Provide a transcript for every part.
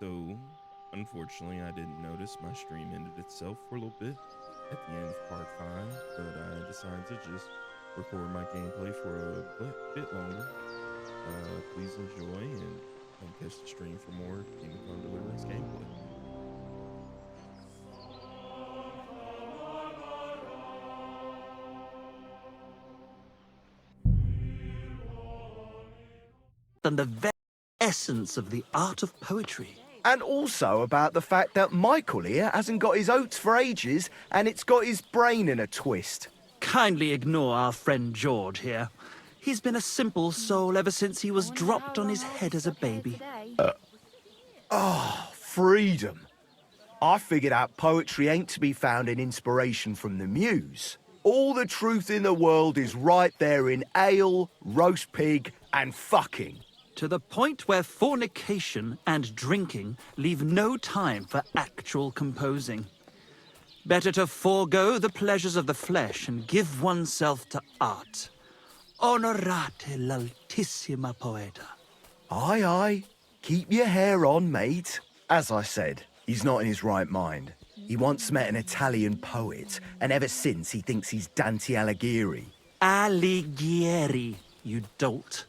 So, unfortunately, I didn't notice my stream ended itself for a little bit at the end of part 5, but I decided to just record my gameplay for a bit longer. Please enjoy and come catch the stream for more Kingdom Come Deliverance gameplay. And the very essence of the art of poetry. And also about the fact that Michael here hasn't got his oats for ages and it's got his brain in a twist. Kindly ignore our friend George here. He's been a simple soul ever since he was dropped on his head as a baby. Freedom. I figured out poetry ain't to be found in inspiration from the muse. All the truth in the world is right there in ale, roast pig, and fucking. To the point where fornication and drinking leave no time for actual composing. Better to forego the pleasures of the flesh and give oneself to art. Honorate l'altissima poeta. Aye, aye. Keep your hair on, mate. As I said, he's not in his right mind. He once met an Italian poet, and ever since he thinks he's Dante Alighieri. Alighieri, you dolt.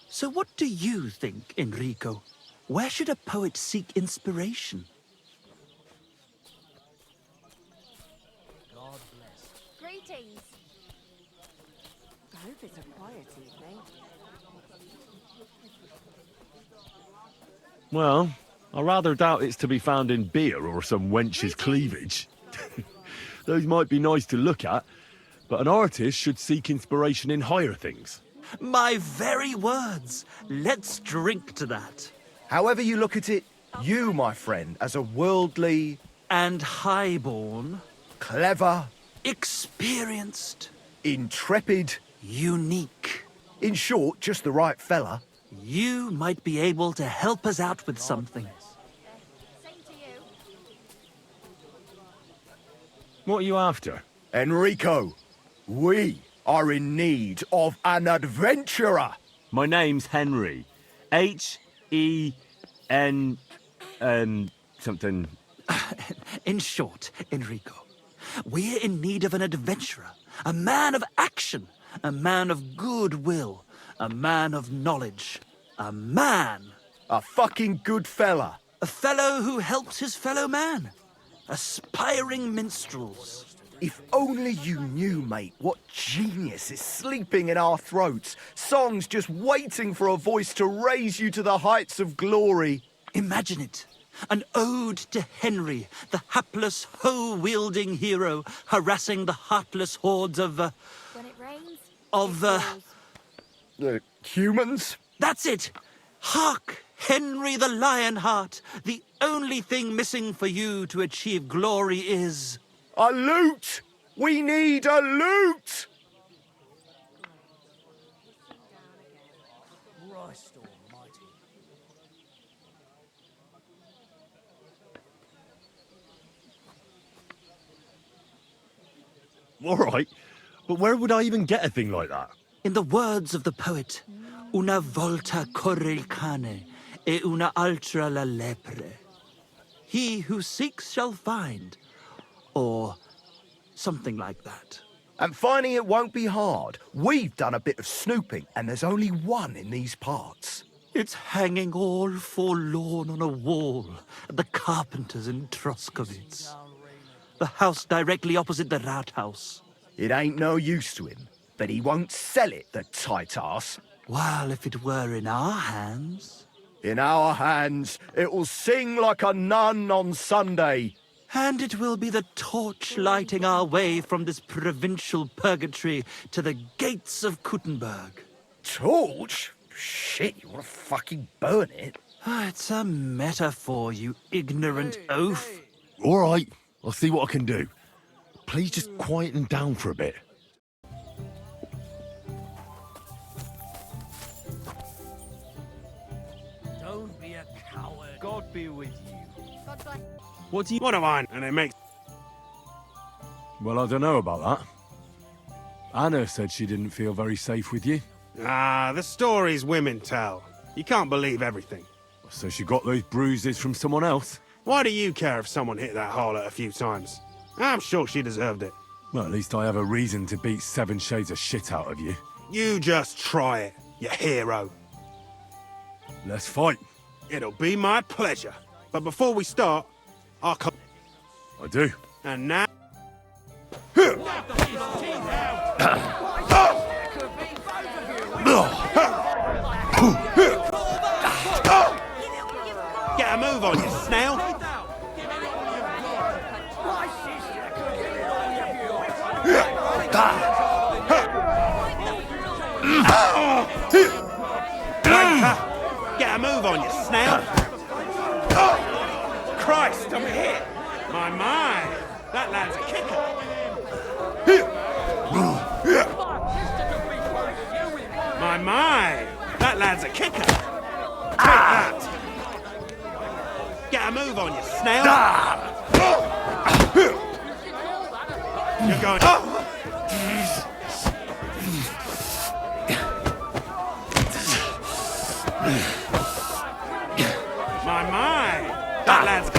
So what do you think, Enrico? Where should a poet seek inspiration? God bless. Greetings. I hope it's a quiet evening. Well, I rather doubt it's to be found in beer or some wench's cleavage. Those might be nice to look at, but an artist should seek inspiration in higher things. My very words. Let's drink to that. However you look at it, you, my friend, as a worldly, And highborn, clever, experienced, intrepid, unique. in short, just the right fella. You might be able to help us out with something. Same to you. What are you after? Enrico, we are in need of an adventurer. My name's Henry. H-E-N... something... In short, Enrico, we're in need of an adventurer, a man of action, a man of goodwill, a man of knowledge, a man, A fucking good fella. a fellow who helps his fellow man, aspiring minstrels. If only you knew, mate, what genius is sleeping in our throats. Songs just waiting for a voice to raise you to the heights of glory. Imagine it. An ode to Henry, the hapless, hoe-wielding hero, harassing the heartless hordes of, When it rains, Of, it pours. Humans? That's it! Hark, Henry the Lionheart! The only thing missing for you to achieve glory is... A loot! We need a loot! Christ almighty. All right, but where would I even get a thing like that? In the words of the poet, una volta corre il cane, e una altra la lepre. He who seeks shall find, or something like that. And finding it won't be hard. We've done a bit of snooping, and there's only one in these parts. It's hanging all forlorn on a wall at the carpenters in Troskowitz. The house directly opposite the Rathaus. It ain't no use to him, but he won't sell it, the tight ass. While if it were in our hands... In our hands, it will sing like a nun on Sunday. And it will be the torch lighting our way from this provincial purgatory to the gates of Kuttenberg. Torch? Shit, you want to fucking burn it? It's a metaphor, you ignorant oaf. All right, I'll see what I can do. Please just quieten down for a bit. Don't be a coward. God be with you. God bless. What do you... What am I? And it makes... Well, I don't know about that. Anna said she didn't feel very safe with you. Ah, the stories women tell. You can't believe everything. So she got those bruises from someone else? Why do you care if someone hit that harlot a few times? I'm sure she deserved it. Well, at least I have a reason to beat 7 shades of shit out of you. You just try it, you hero. Let's fight. It'll be my pleasure. But before we start, I'll come. I do. And now... Get a move on, you snail! Get a move on, you snail! Christ, I'm hit! My, that lad's a kicker! My, that lad's a kicker! Take that! Get a move on, you snail! You're going... My, that lad's...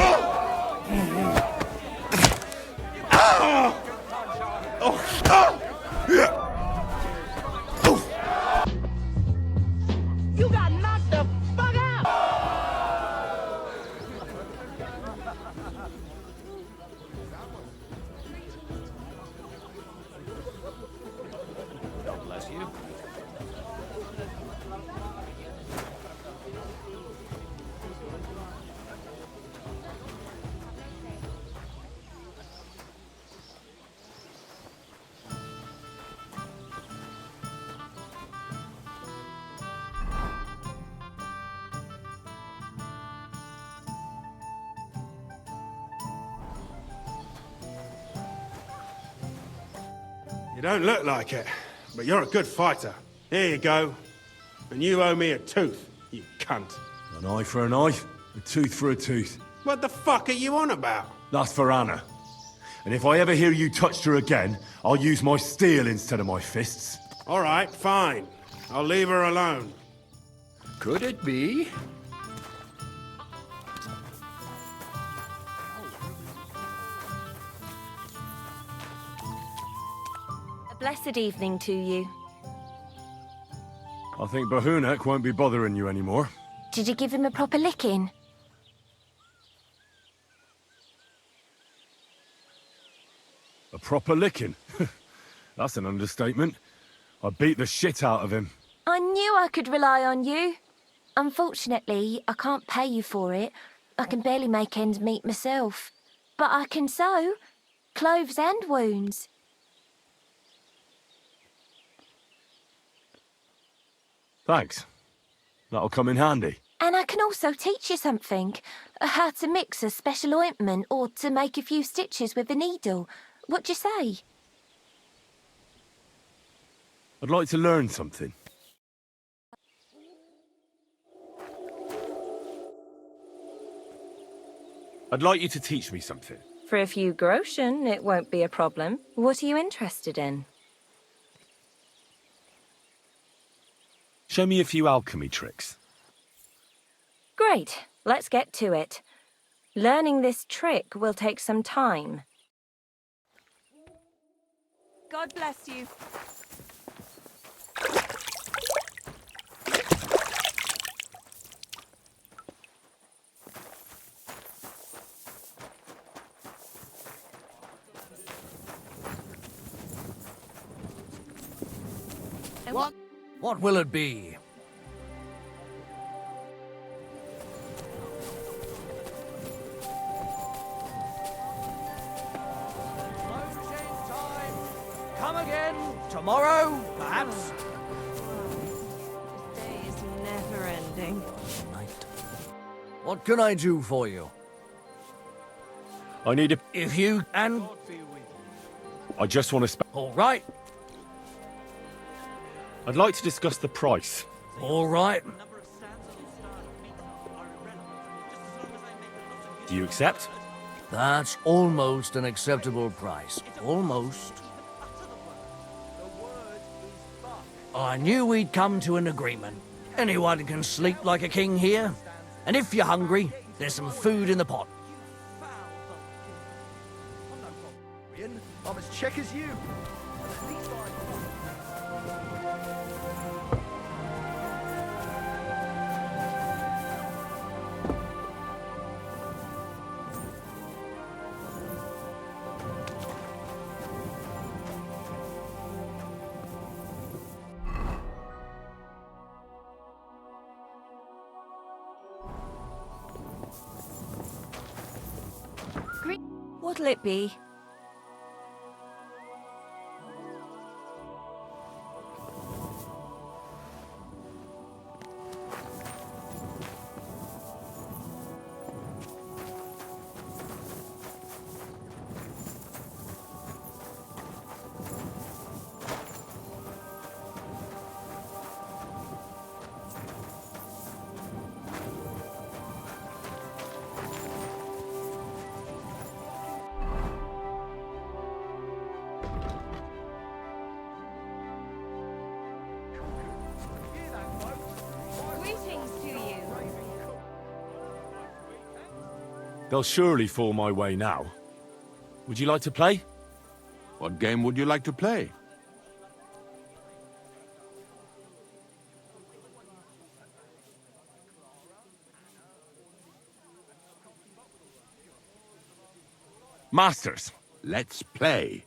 You got knocked the fuck out! God bless you. You don't look like it, but you're a good fighter. Here you go. And you owe me a tooth, you cunt. An eye for an eye, a tooth for a tooth. What the fuck are you on about? That's for Anna. And if I ever hear you touched her again, I'll use my steel instead of my fists. All right, fine. I'll leave her alone. Could it be? A blessed evening to you. I think Bahunek won't be bothering you anymore. Did you give him a proper licking? A proper licking? That's an understatement. I beat the shit out of him. I knew I could rely on you. Unfortunately, I can't pay you for it. I can barely make ends meet myself. But I can sew. Clothes and wounds. Thanks. That'll come in handy. And I can also teach you something. How to mix a special ointment or to make a few stitches with a needle. What do you say? I'd like to learn something. I'd like you to teach me something. For a few groschen, it won't be a problem. What are you interested in? Show me a few alchemy tricks. Great. Let's get to it. Learning this trick will take some time. God bless you. What will it be? Come again tomorrow, perhaps? This day is never ending. What can I do for you? I need a... If you and I just want to... all right, I'd like to discuss the price. all right. Do you accept? That's almost an acceptable price. Almost. I knew we'd come to an agreement. Anyone can sleep like a king here. And if you're hungry, there's some food in the pot. Ian, I'm as check as you. What'll it be? Greetings to you. They'll surely fall my way now. Would you like to play? What game would you like to play? Masters. Let's play.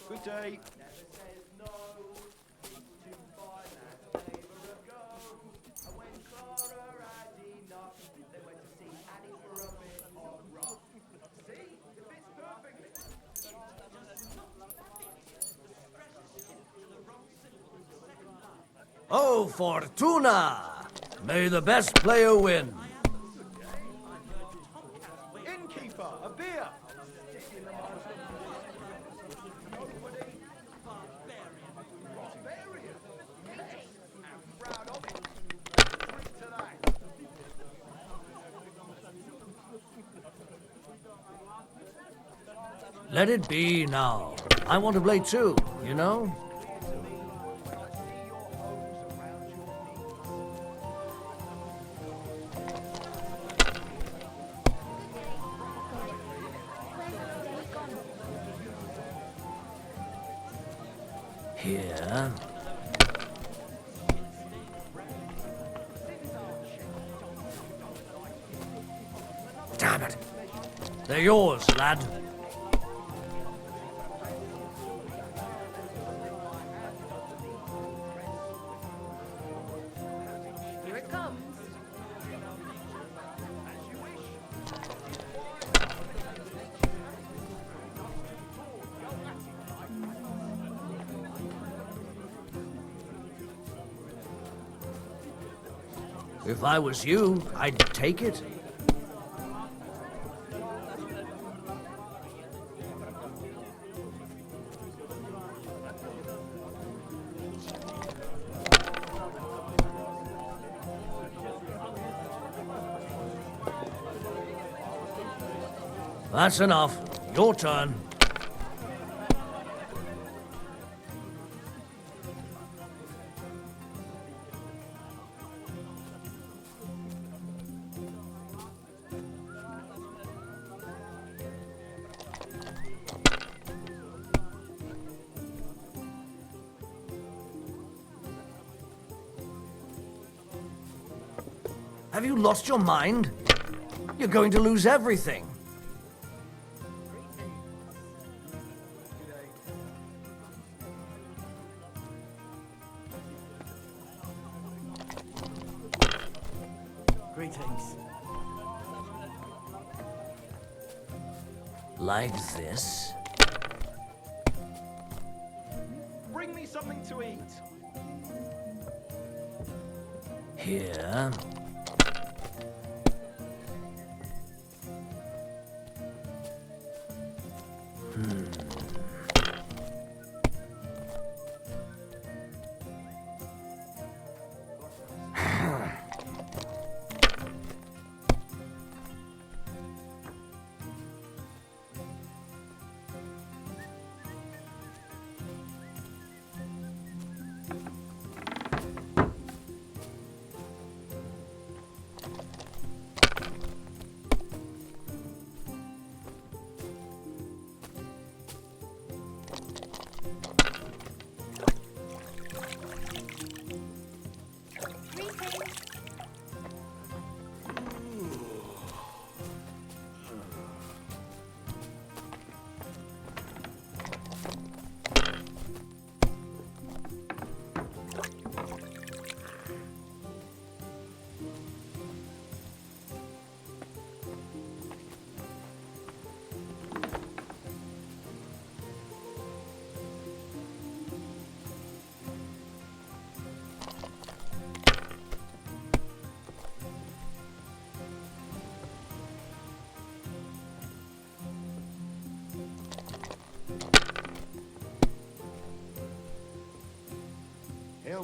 Good day. Oh, Fortuna! May the best player win. Innkeeper, a beer. Let it be now. I want to play too, you know? Here. Damn it. They're yours, lad. Here it comes. If I was you, I'd take it. That's enough. Your turn. Have you lost your mind? You're going to lose everything. Greetings. Like this? Bring me something to eat. Here?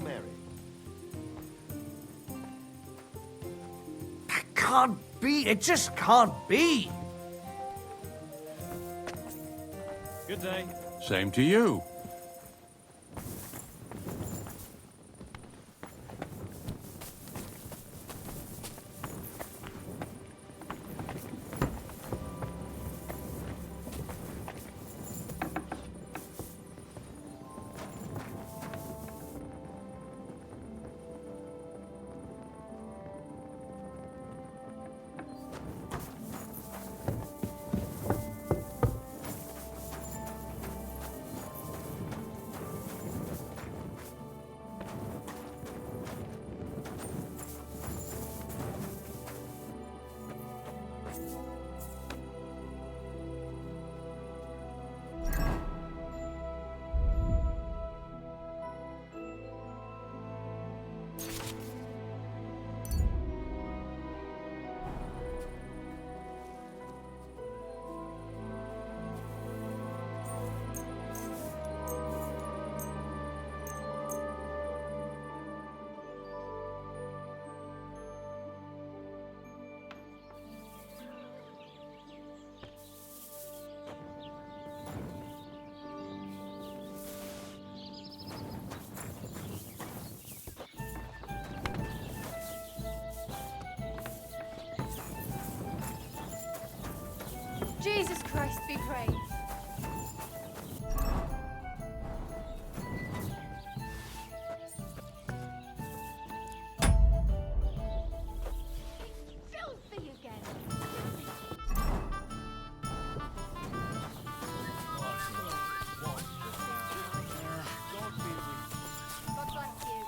Mary. That can't be. It just can't be. Good day. Same to you. Jesus Christ be praised. Filthy again. God bless you.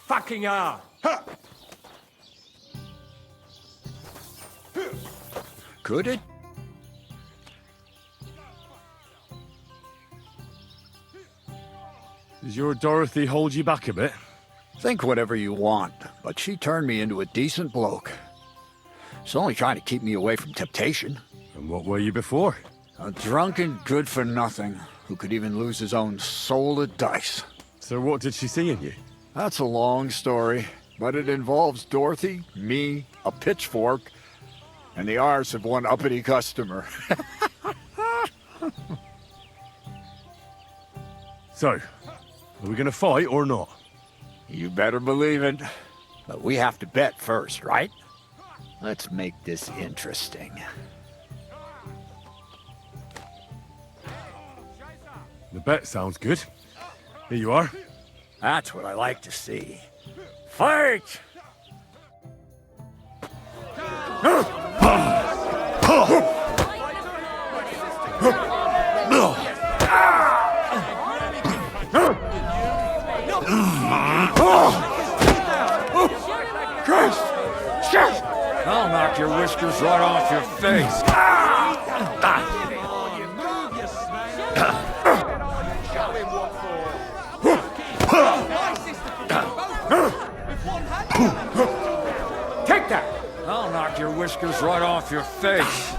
Fucking hell. Could it? Does your Dorothy hold you back a bit? Think whatever you want, but she turned me into a decent bloke. She's only trying to keep me away from temptation. And what were you before? A drunken good-for-nothing who could even lose his own soul at dice. So what did she see in you? That's a long story, but it involves Dorothy, me, a pitchfork, and the arse of one uppity customer. So, are we gonna fight or not? You better believe it. But we have to bet first, right? Let's make this interesting. The bet sounds good. Here you are. That's what I like to see. Fight! Christ! Shit! I'll knock your whiskers right off your face. Take that! I'll knock your whiskers right off your face.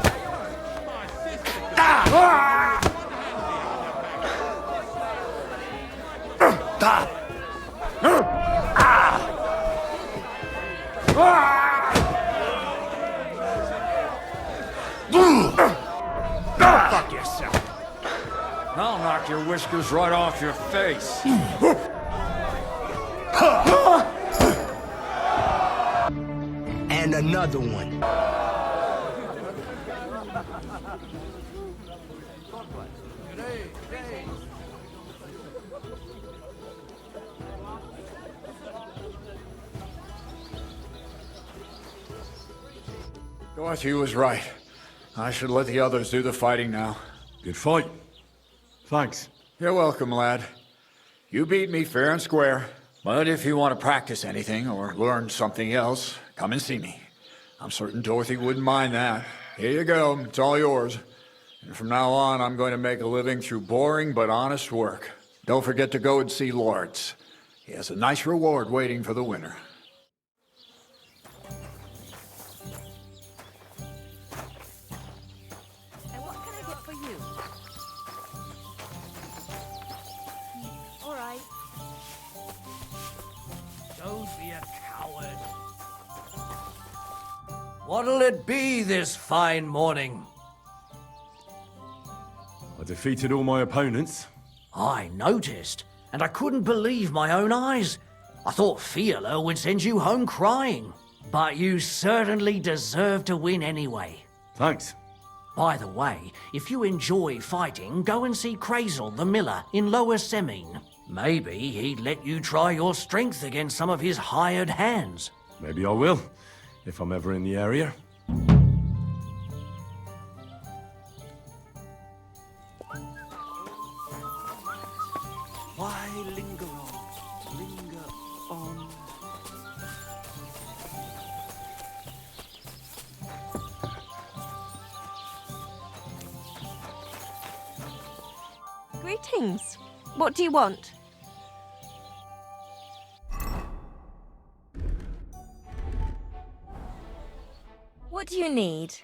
Fuck yourself. I'll knock your whiskers right off your face. And another one. Dorothy was right. I should let the others do the fighting now. Good fight. Thanks. You're welcome, lad. You beat me fair and square. But if you want to practice anything or learn something else, come and see me. I'm certain Dorothy wouldn't mind that. Here you go. It's all yours. And from now on, I'm going to make a living through boring but honest work. Don't forget to go and see Lawrence. He has a nice reward waiting for the winner. And what can I get for you? All right. Don't be a coward. What'll it be this fine morning? I defeated all my opponents. I noticed, and I couldn't believe my own eyes. I thought Fiala would send you home crying. But you certainly deserve to win anyway. Thanks. By the way, if you enjoy fighting, go and see Crazel the miller in Lower Semine. Maybe he'd let you try your strength against some of his hired hands. Maybe I will, if I'm ever in the area. Why linger on? Linger on. Greetings. What do you want? What do you need?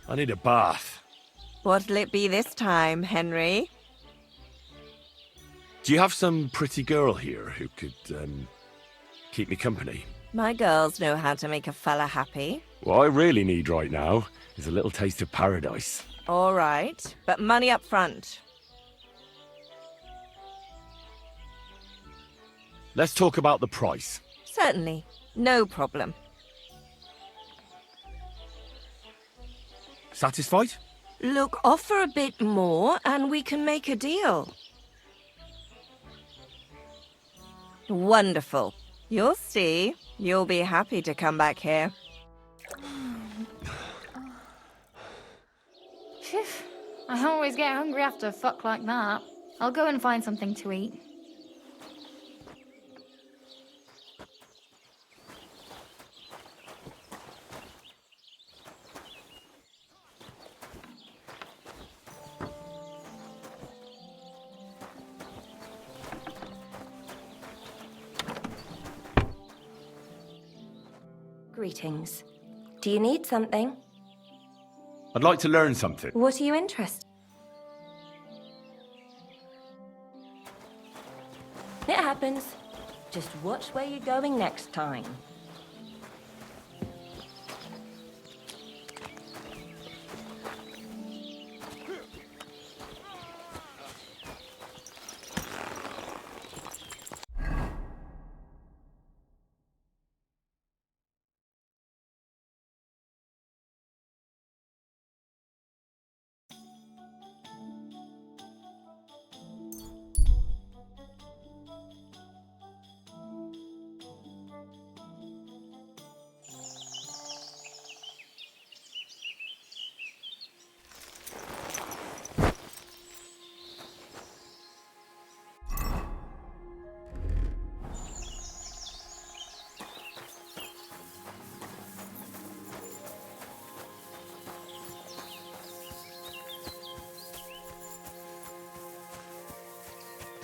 I need a bath. What'll it be this time, Henry? Do you have some pretty girl here who could, keep me company? My girls know how to make a fella happy. What I really need right now is a little taste of paradise. All right, but money up front. Let's talk about the price. Certainly. No problem. Satisfied? Look, offer a bit more and we can make a deal. Wonderful. You'll see. You'll be happy to come back here. Phew. I always get hungry after a fuck like that. I'll go and find something to eat. Greetings. Do you need something? I'd like to learn something. What are you interested in? It happens. Just watch where you're going next time.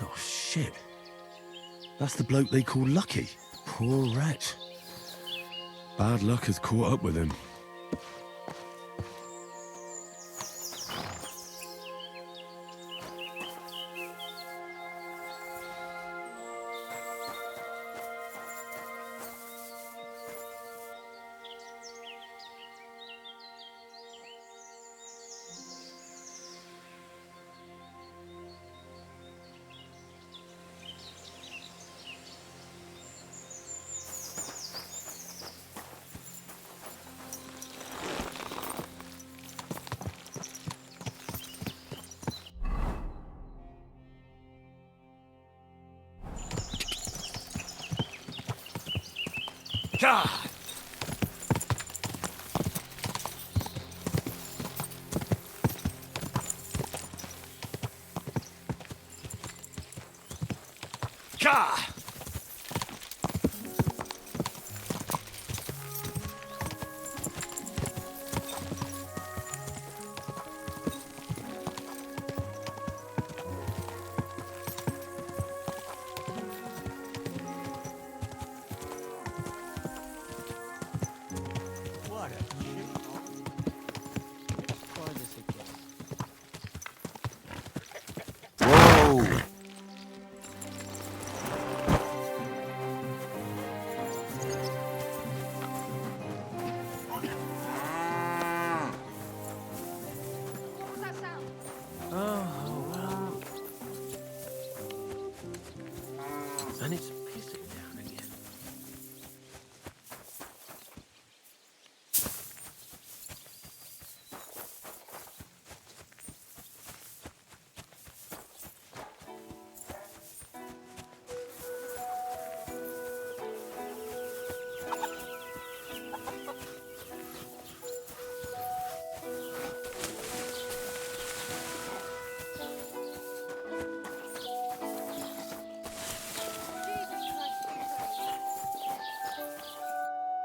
Oh, shit. That's the bloke they call Lucky. Poor wretch. Bad luck has caught up with him. God! God!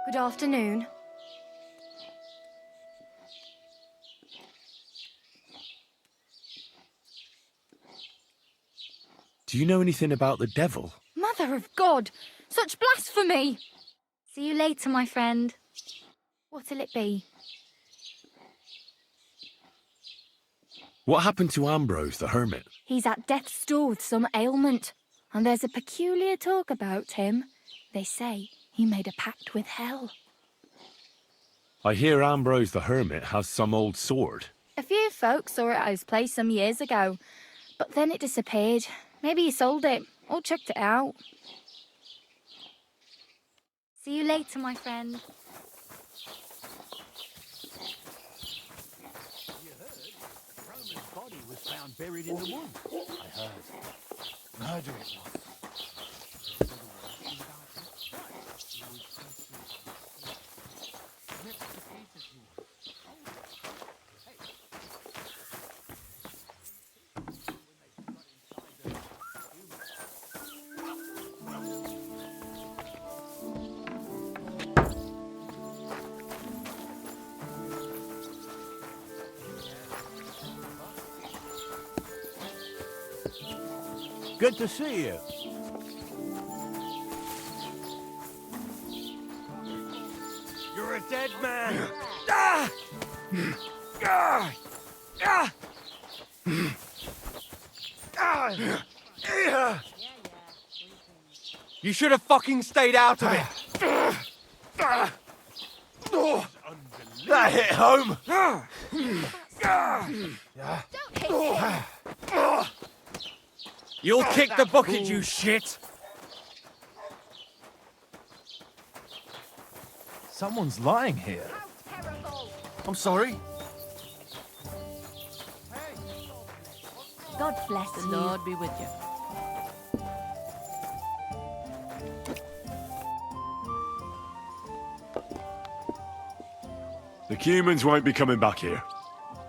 Good afternoon. Do you know anything about the devil? Mother of God! Such blasphemy! See you later, my friend. What'll it be? What happened to Ambrose the hermit? He's at death's door with some ailment, and there's a peculiar talk about him. They say he made a pact with hell. I hear Ambrose the hermit has some old sword. A few folks saw it at his place some years ago, but then it disappeared. Maybe he sold it, or chucked it out. See you later, my friend. Roman's body was found buried in the woods. I heard. Murder it was. Good to see you. You're a dead man. You should have fucking stayed out of it. That hit home. You'll kick the bucket, you shit. Someone's lying here. I'm sorry. God bless The you. Lord be with you. The humans won't be coming back here.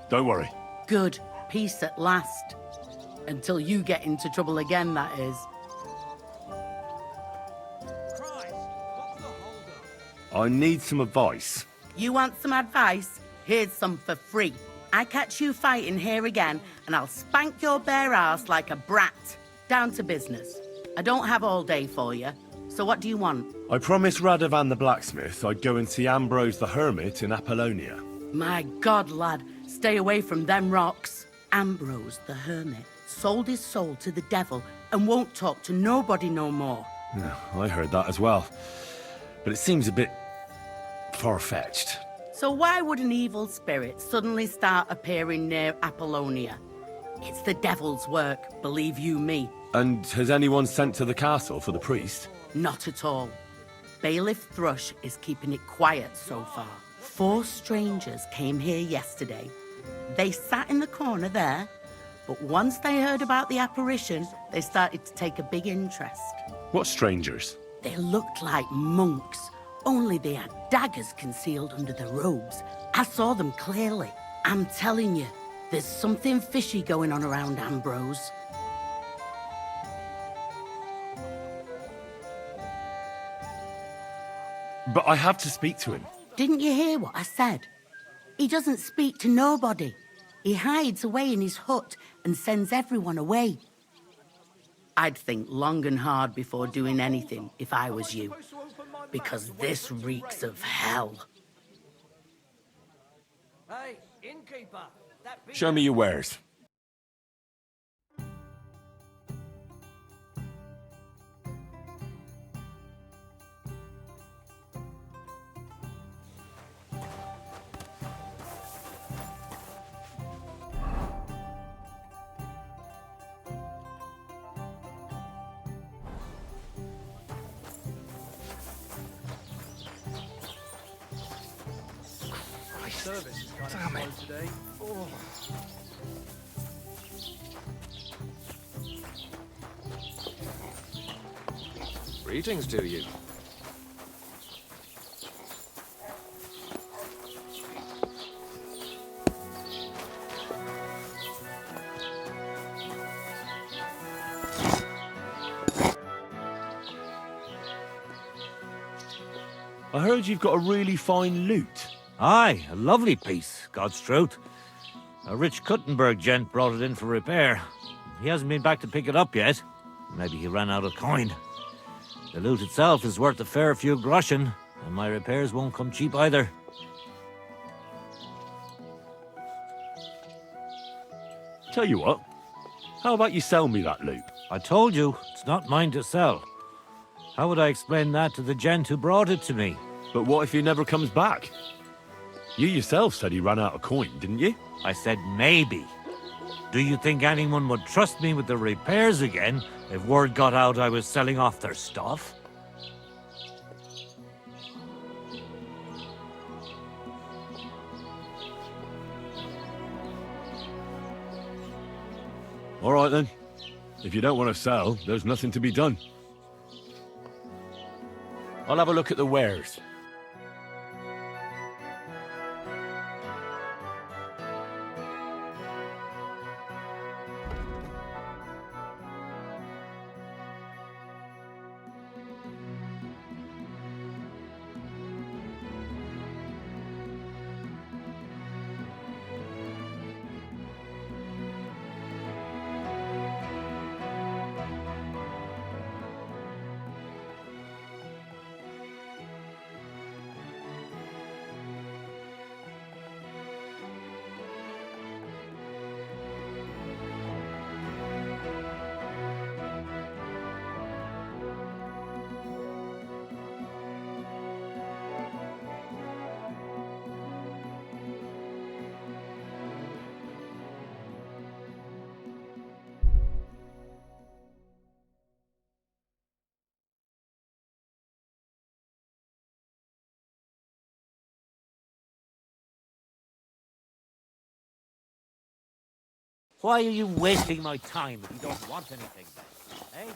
Don't worry. Good. Peace at last. Until you get into trouble again, that is. I need some advice. You want some advice? Here's some for free. I catch you fighting here again, and I'll spank your bare ass like a brat. Down to business. I don't have all day for you. So what do you want? I promised Radovan the blacksmith I'd go and see Ambrose the hermit in Apollonia. My God, lad, stay away from them rocks. Ambrose the hermit sold his soul to the devil and won't talk to nobody no more. Yeah, I heard that as well. But it seems a bit far-fetched. So why would an evil spirit suddenly start appearing near Apollonia? It's the devil's work, believe you me. And has anyone sent to the castle for the priest? Not at all. Bailiff Thrush is keeping it quiet so far. 4 strangers came here yesterday. They sat in the corner there, but once they heard about the apparition, they started to take a big interest. What strangers? They looked like monks, only they had daggers concealed under their robes. I saw them clearly. I'm telling you, there's something fishy going on around Ambrose. But I have to speak to him. Didn't you hear what I said? He doesn't speak to nobody. He hides away in his hut and sends everyone away. I'd think long and hard before doing anything if I was you, because this reeks of hell. Hey, innkeeper. Show me your wares. Service is kind of slow today. Oh. Greetings to you. I heard you've got a really fine lute. Aye, a lovely piece, God's truth. A rich Kuttenberg gent brought it in for repair. He hasn't been back to pick it up yet. Maybe he ran out of coin. The lute itself is worth a fair few groschen, and my repairs won't come cheap either. Tell you what, how about you sell me that lute? I told you, it's not mine to sell. How would I explain that to the gent who brought it to me? But what if he never comes back? You yourself said he ran out of coin, didn't you? I said maybe. Do you think anyone would trust me with the repairs again if word got out I was selling off their stuff? All right then. If you don't want to sell, there's nothing to be done. I'll have a look at the wares. Why are you wasting my time if you don't want anything then, eh?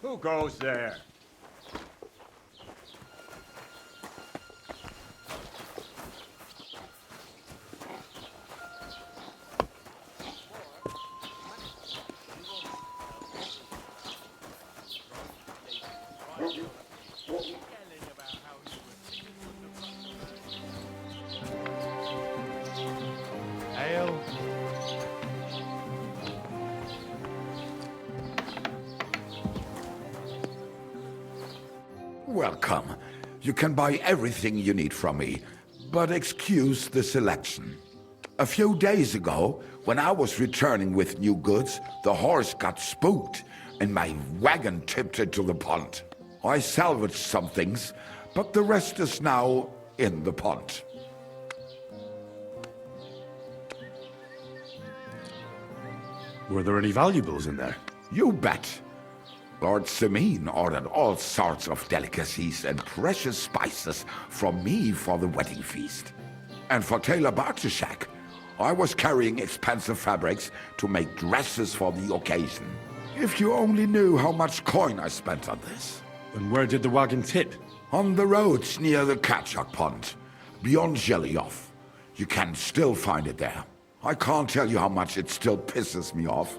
Who goes there? Ale. Welcome. You can buy everything you need from me, but excuse the selection. A few days ago, when I was returning with new goods, the horse got spooked and my wagon tipped into the pond. I salvaged some things, but the rest is now in the pond. Were there any valuables in there? You bet. Lord Semin ordered all sorts of delicacies and precious spices from me for the wedding feast. And for Taylor Bartishak, I was carrying expensive fabrics to make dresses for the occasion. If you only knew how much coin I spent on this. And where did the wagon tip? On the roads near the Katchak Pond, beyond Jelioff. You can still find it there. I can't tell you how much it still pisses me off.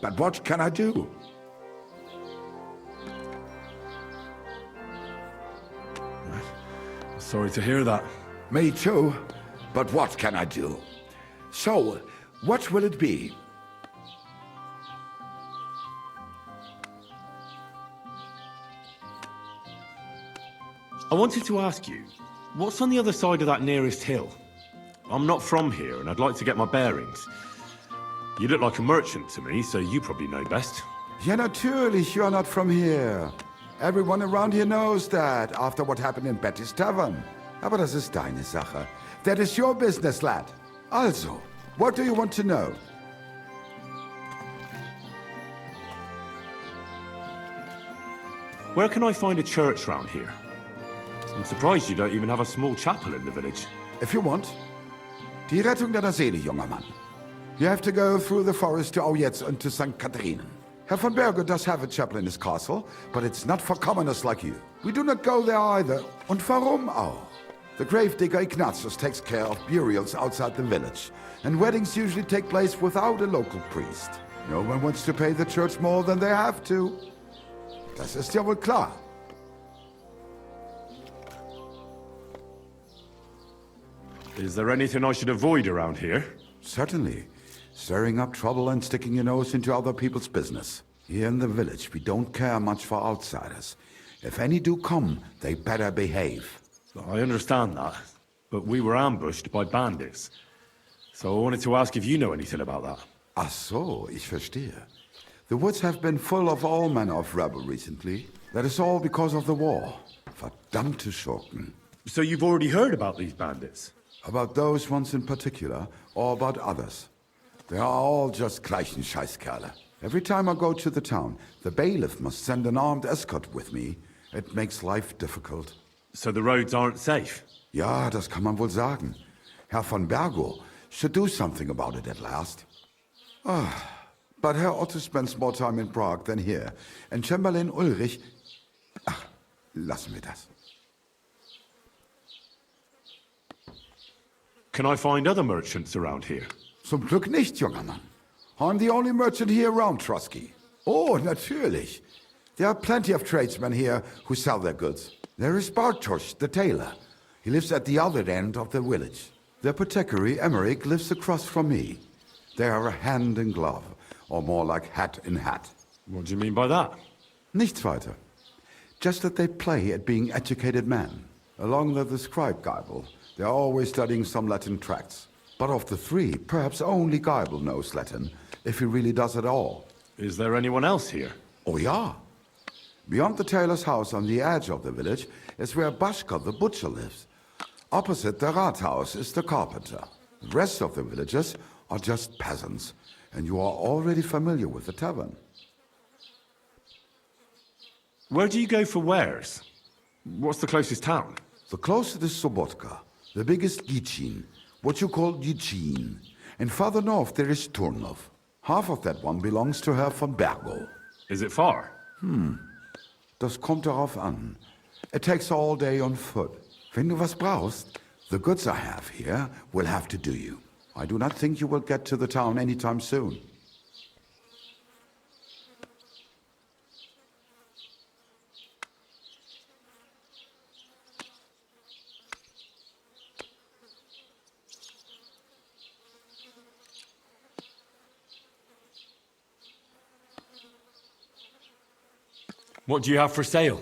But what can I do? Sorry to hear that. Me too. But what can I do? So, what will it be? I wanted to ask you, what's on the other side of that nearest hill? I'm not from here, and I'd like to get my bearings. You look like a merchant to me, so you probably know best. Ja, natürlich, you're not from here. Everyone around here knows that, after what happened in Betty's Tavern. Aber das ist deine Sache. That is your business, lad. Also, what do you want to know? Where can I find a church round here? I'm surprised you don't even have a small chapel in the village. If you want. Die Rettung deiner Seele, junger Mann. You have to go through the forest to Aujetz and to St. Catharinen. Herr von Berger does have a chapel in his castle, but it's not for commoners like you. We do not go there either. Und warum auch? The gravedigger Ignatius takes care of burials outside the village, and weddings usually take place without a local priest. No one wants to pay the church more than they have to. Das ist ja wohl klar. Is there anything I should avoid around here? Certainly. Stirring up trouble and sticking your nose into other people's business. Here in the village, we don't care much for outsiders. If any do come, they better behave. I understand that, but we were ambushed by bandits. So I wanted to ask if you know anything about that. Ach so, ich verstehe. The woods have been full of all manner of rebel recently. That is all because of the war. Verdammte Schurken. So you've already heard about these bandits? About those ones in particular, or about others? They are all just gleichen Scheißkerle. Every time I go to the town, the bailiff must send an armed escort with me. It makes life difficult. So the roads aren't safe? Ja, das kann man wohl sagen. Herr von Bergo should do something about it at last. But Herr Otto spends more time in Prague than here, and Chamberlain Ulrich... Ach, lassen wir das. Can I find other merchants around here? Zum Glück nicht, junger Mann. I'm the only merchant here around Trusky. Oh, natürlich. There are plenty of tradesmen here who sell their goods. There is Bartosz, the tailor. He lives at the other end of the village. The apothecary, Emmerich, lives across from me. They are hand in glove, or more like hat in hat. What do you mean by that? Nichts weiter. Just that they play at being educated men. Along with the scribe Geibel, they are always studying some Latin tracts. But of the three, perhaps only Geibel knows Latin, if he really does at all. Is there anyone else here? Oh ja. Beyond the tailor's house on the edge of the village is where Bashka the butcher lives. Opposite the Rathaus is the carpenter. The rest of the villagers are just peasants, and you are already familiar with the tavern. Where do you go for wares? What's the closest town? The closest is Sobotka, the biggest Gichin, what you call Gichin. And farther north there is Turnov. Half of that one belongs to Herr von Bergo. Is it far? Das kommt darauf an. It takes all day on foot. Wenn du was brauchst, the goods I have here will have to do you. I do not think you will get to the town anytime soon. What do you have for sale?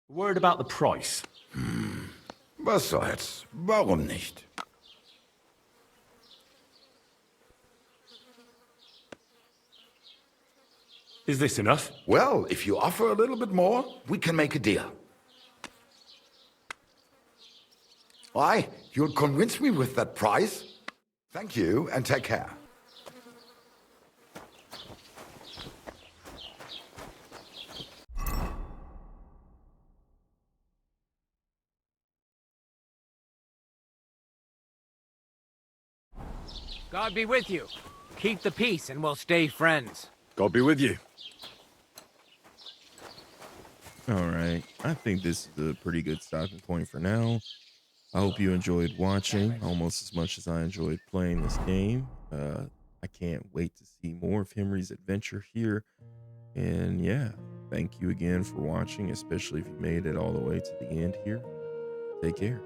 Word about the price. Was soll's? Warum nicht? Is this enough? Well, if you offer a little bit more, we can make a deal. Why? You'll convince me with that price? Thank you, and take care. God be with you. Keep the peace and we'll stay friends. God be with you. All right. I think this is a pretty good stopping point for now. I hope you enjoyed watching almost as much as I enjoyed playing this game. I can't wait to see more of Henry's adventure here. And yeah, thank you again for watching, especially if you made it all the way to the end here. Take care.